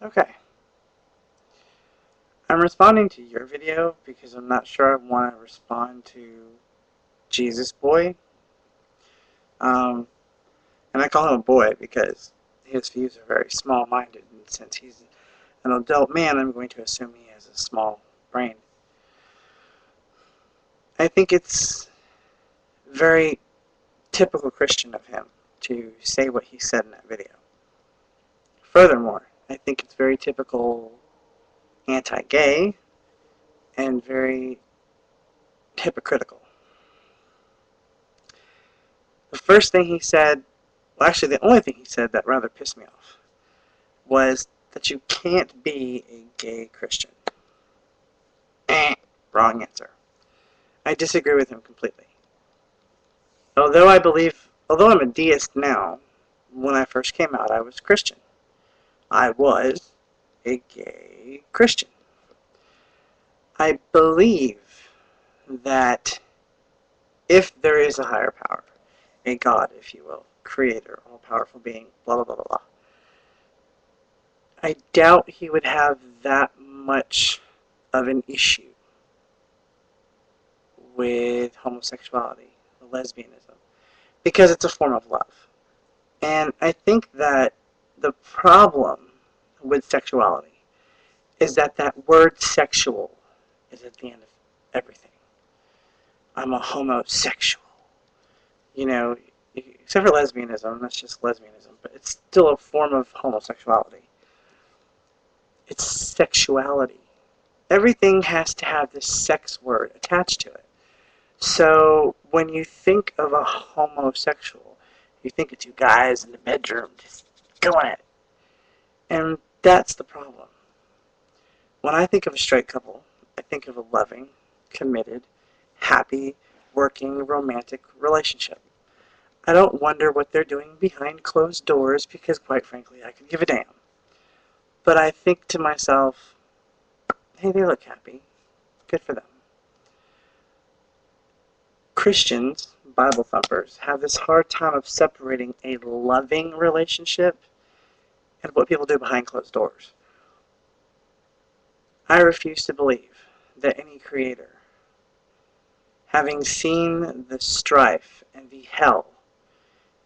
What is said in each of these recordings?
Okay. I'm responding to your video because I'm not sure I want to respond to Jesus Boy. Um, and I call him a boy because his views are very small-minded. And since he's an adult man, I'm going to assume he has a small brain. I think it's very typical Christian of him to say what he said in that video. Furthermore, I think it's very typical anti-gay and very hypocritical. The first thing he said, well, actually, the only thing he said that rather pissed me off was that you can't be a gay Christian. Wrong answer. I disagree with him completely. Although I'm a deist now, when I first came out, I was Christian. I was a gay Christian. I believe that if there is a higher power, a God, if you will, creator, all-powerful being, blah, blah, blah, blah, blah, I doubt he would have that much of an issue with homosexuality, lesbianism, because it's a form of love. And I think that the problem with sexuality is that that word sexual is at the end of everything. I'm a homosexual. You know, except for lesbianism, that's just lesbianism, but it's still a form of homosexuality. It's sexuality. Everything has to have this sex word attached to it. So when you think of a homosexual, you think of two guys in the bedroom just going at it. And that's the problem. When I think of a straight couple, I think of a loving, committed, happy, working, romantic relationship. I don't wonder what they're doing behind closed doors because, quite frankly, I could give a damn. But I think to myself, hey, they look happy. Good for them. Christians, Bible thumpers, have this hard time of separating a loving relationship and what people do behind closed doors. I refuse to believe that any creator, having seen the strife and the hell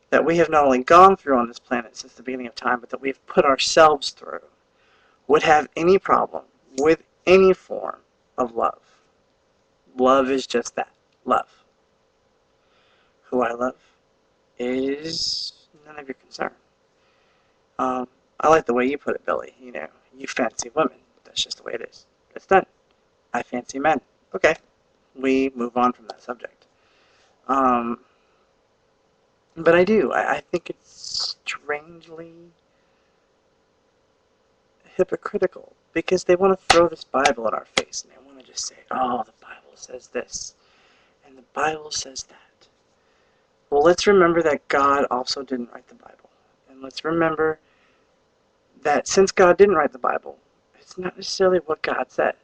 that we have not only gone through on this planet since the beginning of time, but that we have put ourselves through, would have any problem with any form of love. Love is just that, love. Who I love is none of your concern. I like the way you put it, Billy. You know, you fancy women. That's just the way it is. It's done. I fancy men. Okay. We move on from that subject. But I do. I think it's strangely hypocritical because they want to throw this Bible in our face and they want to just say, oh, the Bible says this and the Bible says that. Well, let's remember that God also didn't write the Bible. And let's remember that since God didn't write the Bible, it's not necessarily what God said.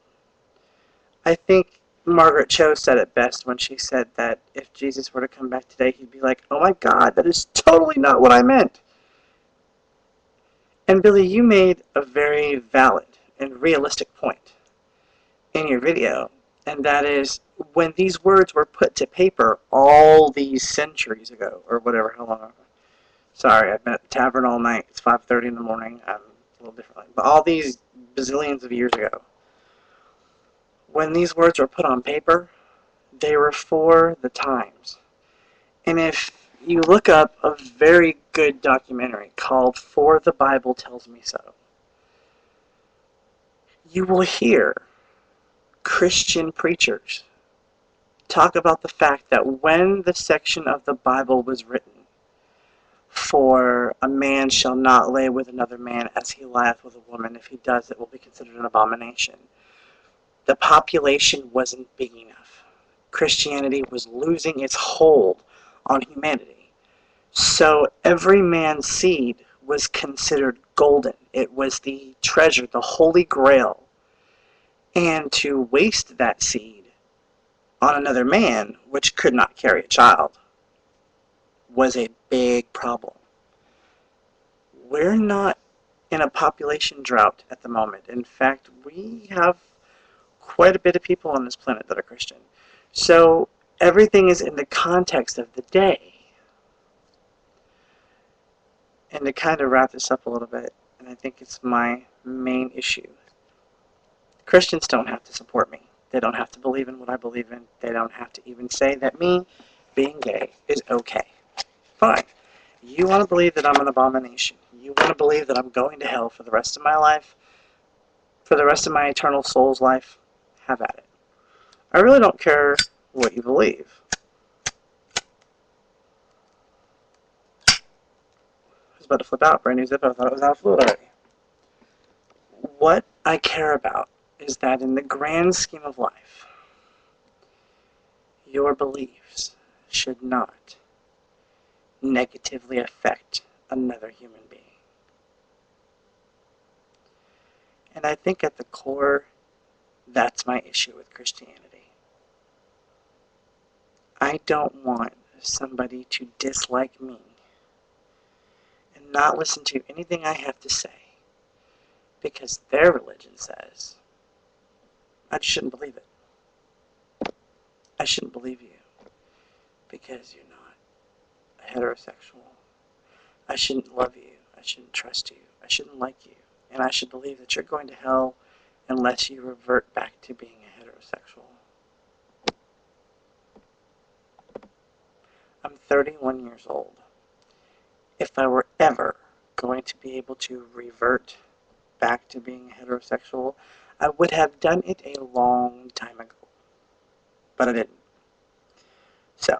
I think Margaret Cho said it best when she said that if Jesus were to come back today, he'd be like, oh my God, that is totally not what I meant. And Billy, you made a very valid and realistic point in your video, and that is when these words were put to paper all these centuries ago, or whatever, how long ago. Sorry, I've been at the tavern all night. It's 5:30 in the morning. I'm a little different. But all these bazillions of years ago, when these words were put on paper, they were for the times. And if you look up a very good documentary called For the Bible Tells Me So, you will hear Christian preachers talk about the fact that when the section of the Bible was written, for a man shall not lay with another man as he lieth with a woman, if he does it will be considered an abomination, the population wasn't big enough. Christianity was losing its hold on humanity. So every man's seed was considered golden. It was the treasure, the holy grail. And to waste that seed on another man, which could not carry a child, was a big problem. We're not in a population drought at the moment. In fact, we have quite a bit of people on this planet that are Christian. So everything is in the context of the day. And to kind of wrap this up a little bit, and I think it's my main issue, Christians don't have to support me. They don't have to believe in what I believe in. They don't have to even say that me being gay is okay. Fine. You want to believe that I'm an abomination. You want to believe that I'm going to hell for the rest of my life, for the rest of my eternal soul's life. Have at it. I really don't care what you believe. I was about to flip out. Brand new zip. I thought it was out of fluid already. What I care about is that in the grand scheme of life, your beliefs should not negatively affect another human being. And I think at the core, that's my issue with Christianity. I don't want somebody to dislike me and not listen to anything I have to say because their religion says I just shouldn't believe it. I shouldn't believe you because you're not heterosexual. I shouldn't love you. I shouldn't trust you. I shouldn't like you. And I should believe that you're going to hell unless you revert back to being a heterosexual. I'm 31 years old. If I were ever going to be able to revert back to being a heterosexual, I would have done it a long time ago. But I didn't. So,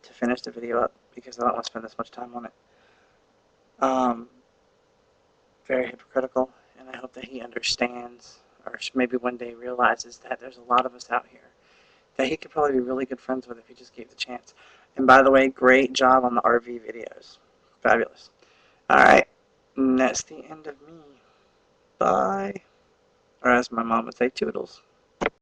to finish the video up, because I don't want to spend this much time on it, very hypocritical, and I hope that he understands, or maybe one day realizes that there's a lot of us out here that he could probably be really good friends with if he just gave the chance. And by the way, great job on the RV videos. Fabulous. Alright, that's the end of me. Bye. Or as my mom would say, toodles.